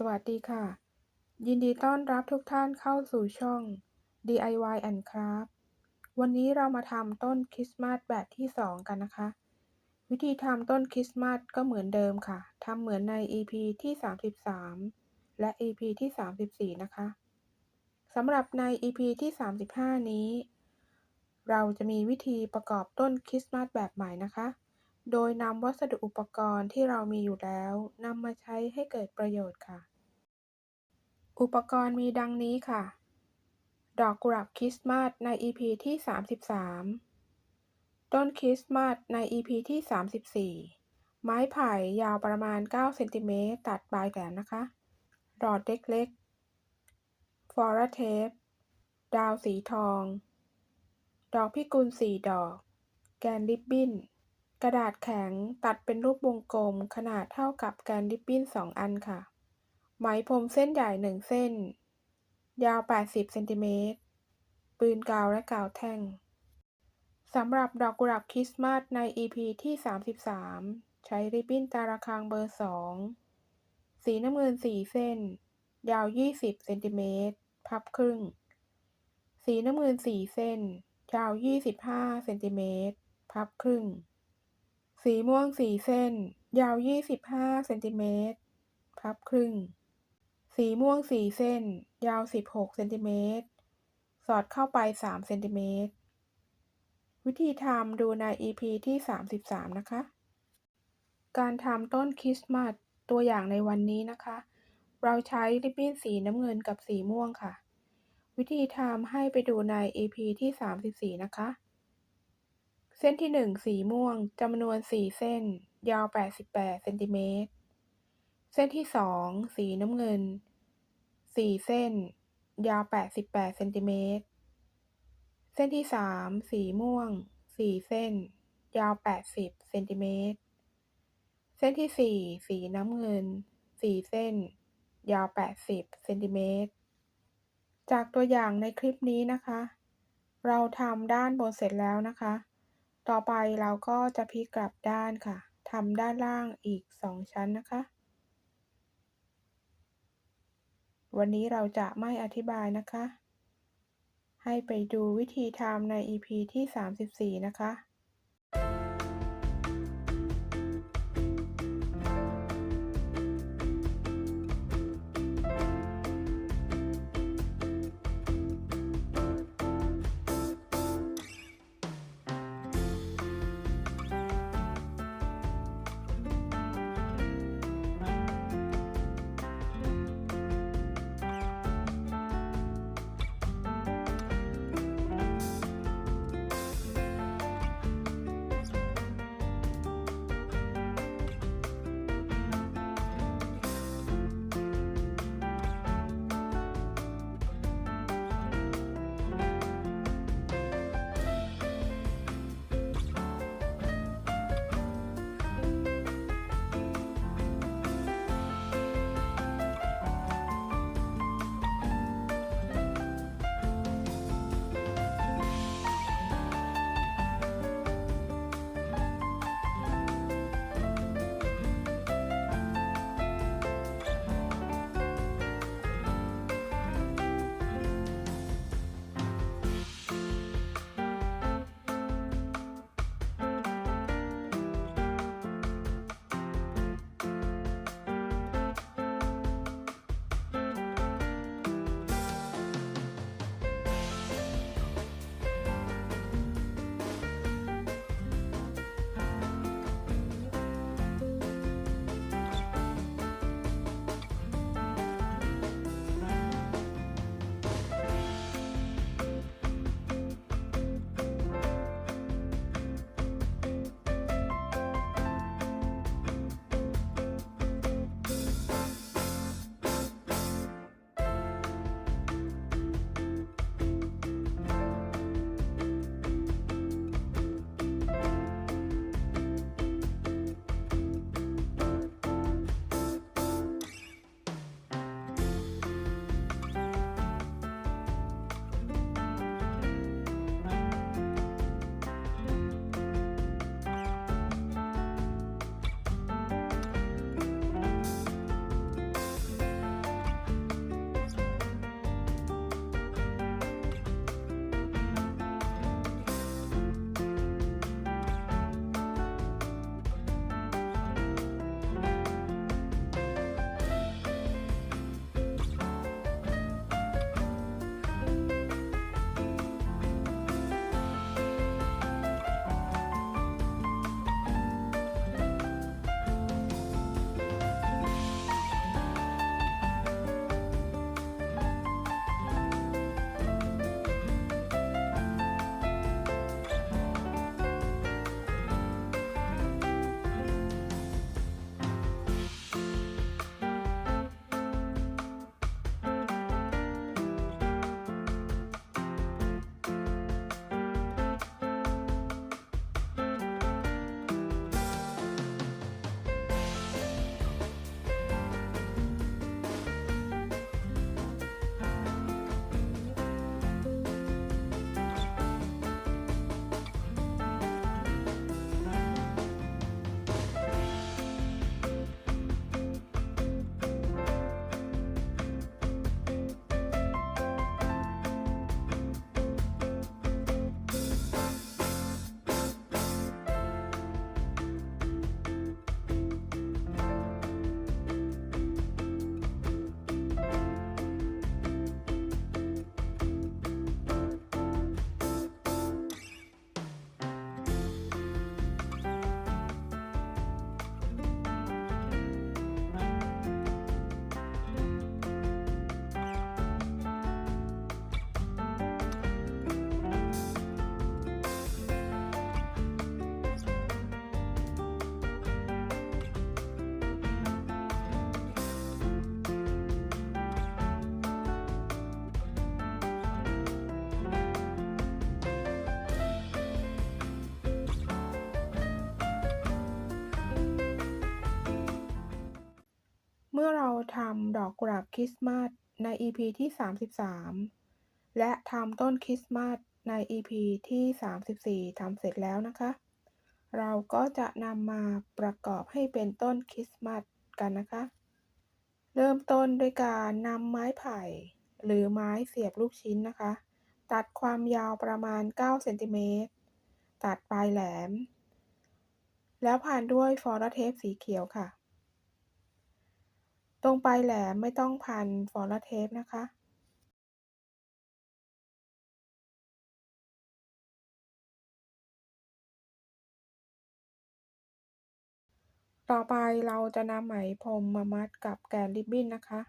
สวัสดีค่ะยินดีต้อนรับทุกท่านเข้าสู่ช่อง DIY and Craft วันนี้เรามาทำต้นคริสต์มาสแบบที่2กันนะคะวิธีทำต้นคริสต์มาสก็เหมือนเดิมค่ะทำเหมือนใน EP ที่33และ EP ที่34นะคะสำหรับใน EP ที่35นี้เราจะมีวิธีประกอบต้นคริสต์มาสแบบใหม่นะคะโดยนำวัสดุอุปกรณ์ที่เรามีอยู่แล้วนำมาใช้ให้เกิดประโยชน์ค่ะ อุปกรณ์มีดังนี้ค่ะ ดอกกุหลาบคริสต์มาสใน EP ที่33ต้นคริสต์มาสใน EP ที่34ไม้ไผ่ยาวประมาณ9เซนติเมตรตัดปลายแหลมนะคะหลอดเล็กๆฟลอราเทปดาวสีทอง ดอกพิกุล4 ดอก แกนริบบิ้น กระดาษแข็งตัดเป็นรูปวงกลมขนาดเท่ากับแกนริบบิ้น2 อันค่ะ ไหมพรมเส้นใหญ่1 เส้น ยาว80เซนติเมตรปืนกาวและกาวแท่งสำหรับดอกกุหลาบคริสต์มาสใน EP ที่33ใช้ริบบิ้นตาระฆังเบอร์2สีน้ำเงิน4 เส้น ยาว20เซนติเมตรพับครึ่ง สีน้ำเงิน4 เส้น ยาว25เซนติเมตรพับครึ่ง สีม่วง4 เส้น ยาว25เซนติเมตรพับครึ่ง สีม่วง4 เส้น ยาว16เซนติเมตรสอดเข้าไป3เซนติเมตรวิธีทำดูใน EP ที่33นะคะ การทำต้นคริสต์มาสตัวอย่างในวันนี้นะคะ เราใช้ริบบิ้นสีน้ำเงินกับสีม่วงค่ะ วิธีทำให้ไปดูใน EP ที่34นะคะเส้นที่1สีม่วงจำนวน4 เส้น ยาว88เซนติเมตรเส้นที่2สีน้ำเงิน4 เส้น ยาว88เซนติเมตรเส้นที่3สีม่วง4 เส้น ยาว80เซนติเมตรเส้นที่4สีน้ำเงิน4 เส้น ยาว80เซนติเมตรจากตัวอย่างในคลิปนี้นะคะ เราทำด้านบนเสร็จแล้วนะคะ ต่อไปเราก็จะพลิกกลับด้านค่ะ ทำด้านล่างอีก2 ชั้นนะคะ วันนี้เราจะไม่อธิบายนะคะ ให้ไปดูวิธีทำใน EP ที่34นะคะ มื่อเราทำดอกกุหลาบคริสต์มาสใน EP ที่33และทำต้นคริสต์มาสใน EP ที่34ทำเสร็จแล้วนะคะเราก็จะนำมาประกอบให้เป็นต้นคริสต์มาสกันนะคะเริ่มต้นด้วยการนำไม้ไผ่หรือไม้เสียบลูกชิ้นนะคะตัดความยาวประมาณ9เซนติเมตรตัดปลายแหลมแล้วพันด้วยฟอร์เทปสีเขียวค่ะตรงปลายแหลมไม่ต้องพันฟอร์เทปนะคะต่อไปเราจะนำไหมพรมมามัดกับแกนริบบิ้นนะคะ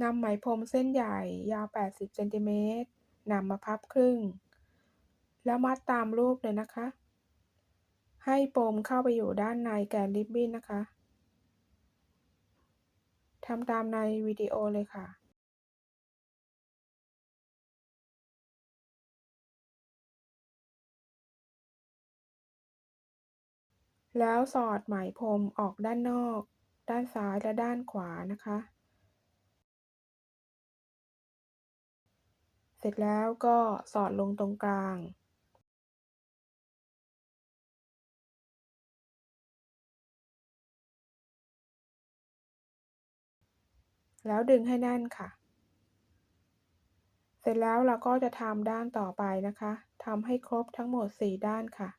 นำไหมพรมเส้นใหญ่ยาว80เซนติเมตรนำมาพับครึ่งแล้วมัดตามรูปเลยนะคะให้ปมเข้าไปอยู่ด้านในแกนริบบิ้นนะคะทำตามในวิดีโอเลยค่ะแล้วสอดไหมพรมออกด้านนอกด้านซ้ายและด้านขวานะคะเสร็จแล้วก็สอดลงตรงกลางแล้วดึงให้แน่นค่ะเสร็จแล้วเราก็จะทำด้านต่อไปนะคะทำให้ครบทั้งหมด4ด้านค่ะ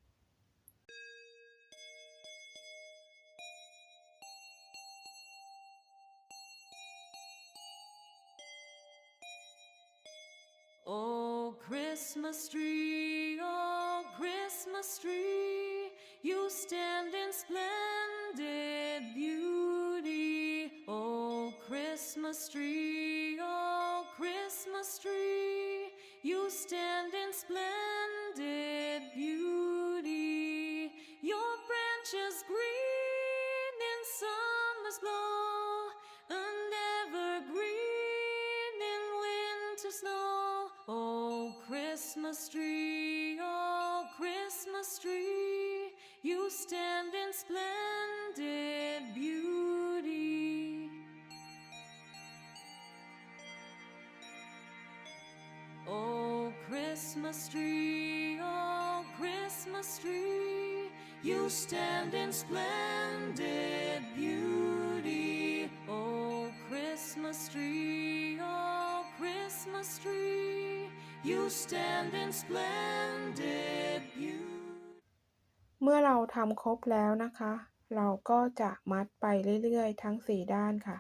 Oh, Christmas tree, oh, Christmas tree, you stand in splendid beauty. Oh, Christmas tree, oh, Christmas tree, you stand in splendid beauty. Your branches green in summer's glow, and evergreen in winter snow. Oh, Christmas tree, oh, Christmas tree, you stand in splendid beauty. Oh, Christmas tree, oh, Christmas tree, you stand in splendid beauty. Oh, Christmas tree, oh, Christmas tree, you stand in splendid beauty. เมื่อเราทำครบแล้วนะคะเราก็จะมัดไปเรื่อยๆทั้ง4ด้านค่ะ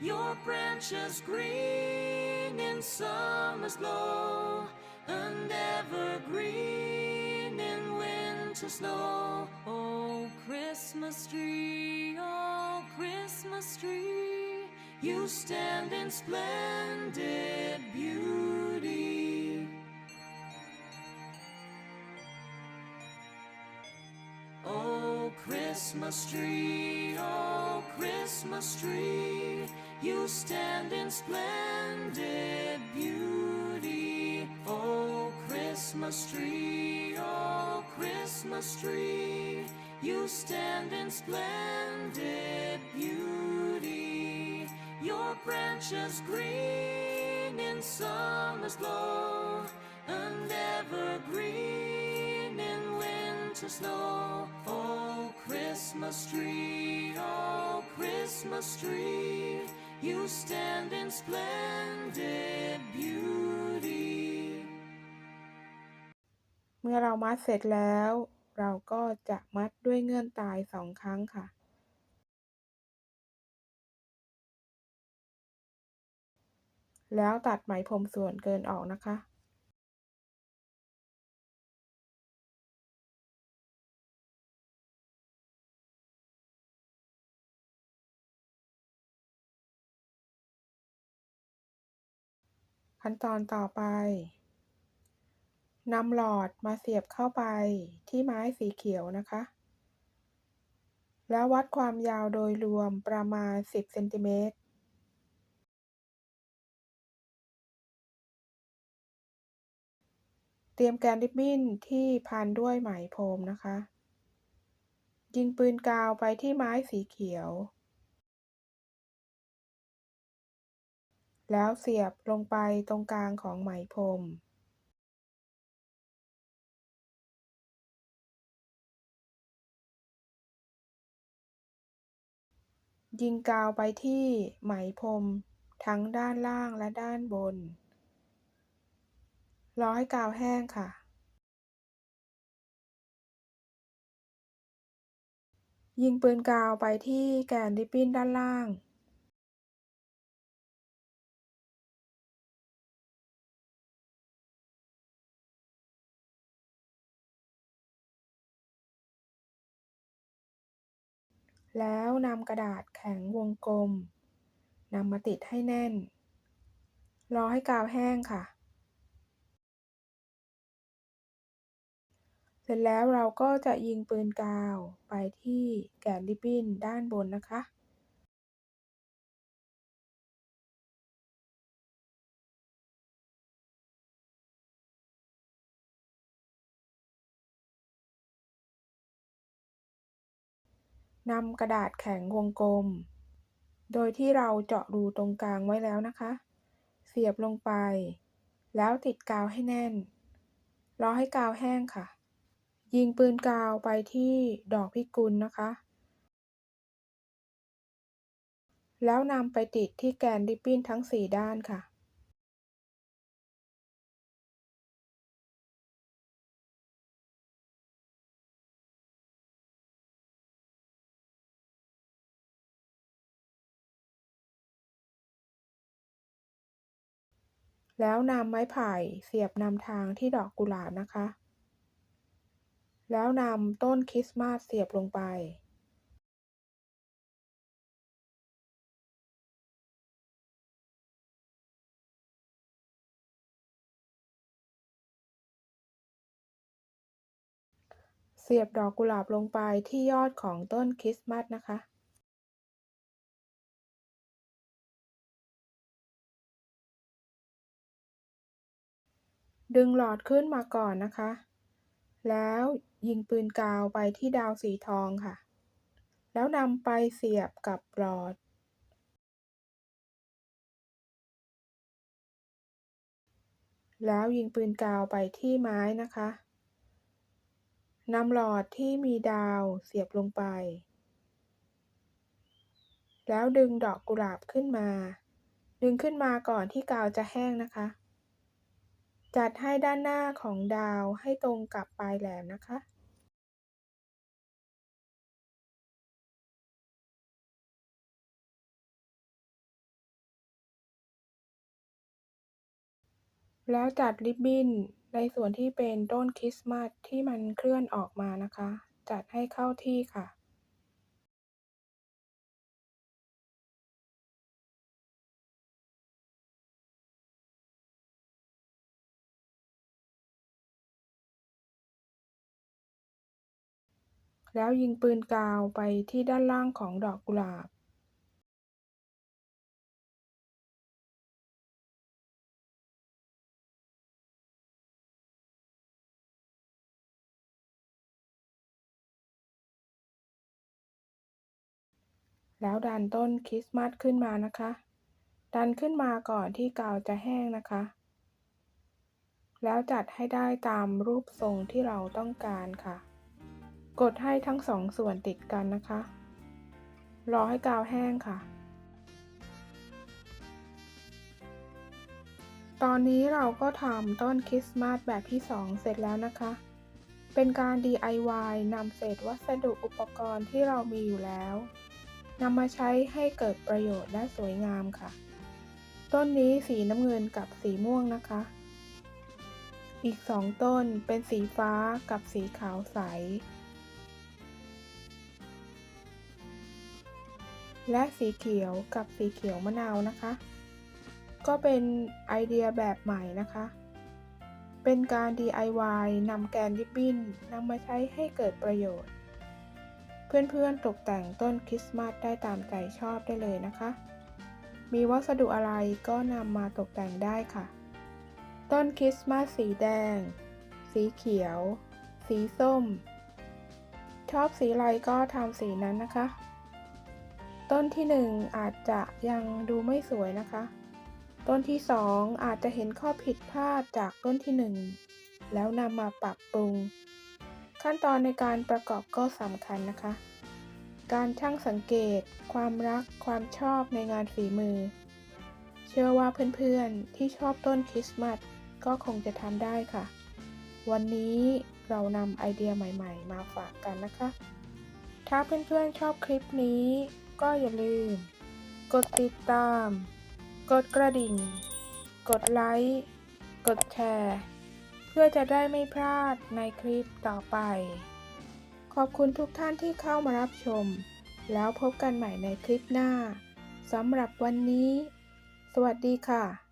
Your branches green in summer's glow, and evergreen in winter snow. Oh, Christmas tree, oh, Christmas tree, you stand in splendid beauty. Oh, Christmas tree, oh, Christmas tree, you stand in splendid beauty. Oh, Christmas tree, oh, Christmas tree, you stand in splendid beauty. Your branches green in summer's glow, and evergreen in winter snow. Oh, Christmas tree, oh, Christmas tree, you stand in splendid beauty. เมื่อเรามัดเสร็จแล้วเราก็จะมัดด้วยเงื่อนตาย2ครั้งค่ะแล้วตัดไหมพรมส่วนเกินออกนะคะขั้นตอนต่อไปนำหลอดมาเสียบเข้าไปที่ไม้สีเขียวนะคะแล้ววัดความยาวโดยรวมประมาณ10เซนติเมตรเตรียมแกนริบบิ้นที่พันด้วยไหมพรมนะคะยิงปืนกาวไปที่ไม้สีเขียว แล้วเสียบลงไปตรงกลางของไหมพรมยิงกาวไปที่ไหมพรมทั้งด้านล่างและด้านบนรอให้กาวแห้งค่ะยิงปืนกาวไปที่แกนริบบิ้นด้านล่างแล้วนำกระดาษแข็งวงกลมนำมาติดให้แน่นรอให้กาวแห้งค่ะเสร็จแล้วเราก็จะยิงปืนกาวไปที่แกนริบบิ้นด้านบนนะคะนำกระดาษแข็งวงกลมโดยที่เราเจาะรูตรงกลางไว้แล้วนะคะเสียบลงไปแล้วติดกาวให้แน่นรอให้กาวแห้งค่ะยิงปืนกาวไปที่ดอกพิกุลนะคะแล้วนำไปติดที่แกนริบบิ้นทั้ง4ด้านค่ะแล้วนำไม้ไผ่เสียบนำทางที่ดอกกุหลาบนะคะแล้วนำต้นคริสต์มาสเสียบลงไปเสียบดอกกุหลาบลงไปที่ยอดของต้นคริสต์มาสนะคะดึงหลอดขึ้นมาก่อนนะคะแล้วยิงปืนกาวไปที่ดาวสีทองค่ะแล้วนำไปเสียบกับหลอดแล้วยิงปืนกาวไปที่ไม้นะคะนำหลอดที่มีดาวเสียบลงไปแล้วดึงดอกกุหลาบขึ้นมาดึงขึ้นมาก่อนที่กาวจะแห้งนะคะจัดให้ด้านหน้าของดาวให้ตรงกับปลายแหลมนะคะแล้วจัดริบบิ้นในส่วนที่เป็นต้นคริสต์มาสที่มันเคลื่อนออกมานะคะจัดให้เข้าที่ค่ะแล้วยิงปืนกาวไปที่ด้านล่างของดอกกุหลาบแล้วดันต้นคริสต์มาสขึ้นมานะคะดันขึ้นมาก่อนที่กาวจะแห้งนะคะแล้วจัดให้ได้ตามรูปทรงที่เราต้องการค่ะกดให้ทั้งสองส่วนติดกันนะคะรอให้กาวแห้งค่ะตอนนี้เราก็ทำต้นคริสต์มาสแบบที่2เสร็จแล้วนะคะเป็นการ DIY นำเศษวัสดุอุปกรณ์ที่เรามีอยู่แล้วนำมาใช้ให้เกิดประโยชน์และสวยงามค่ะต้นนี้สีน้ำเงินกับสีม่วงนะคะอีก2ต้นเป็นสีฟ้ากับสีขาวใสและสีเขียวกับสีเขียวมะนาวนะคะก็เป็นไอเดียแบบใหม่นะคะเป็นการ DIY นำแกนริบบิ้นนำมาใช้ให้เกิดประโยชน์เพื่อนๆตกแต่งต้นคริสต์มาสได้ตามใจชอบได้เลยนะคะมีวัสดุอะไรก็นำมาตกแต่งได้ค่ะต้นคริสต์มาสสีแดงสีเขียวสีส้มชอบสีอะไรก็ทำสีนั้นนะคะต้นที่1อาจจะยังดูไม่สวยนะคะ ต้นที่2อาจจะเห็นข้อผิดพลาดจากต้นที่1แล้วนำมาปรับปรุงขั้นตอนในการประกอบก็สำคัญนะคะการชั่งสังเกตความรักความชอบในงานฝีมือเชื่อว่าเพื่อนๆที่ชอบต้นคริสต์มาสก็คงจะทำได้ค่ะวันนี้เรานำไอเดียใหม่ๆมาฝากกันนะคะถ้าเพื่อนๆชอบคลิปนี้ก็อย่าลืมกดติดตามกดกระดิ่งกดไลค์กดแชร์เพื่อจะได้ไม่พลาดในคลิปต่อไปขอบคุณทุกท่านที่เข้ามารับชมแล้วพบกันใหม่ในคลิปหน้าสำหรับวันนี้สวัสดีค่ะ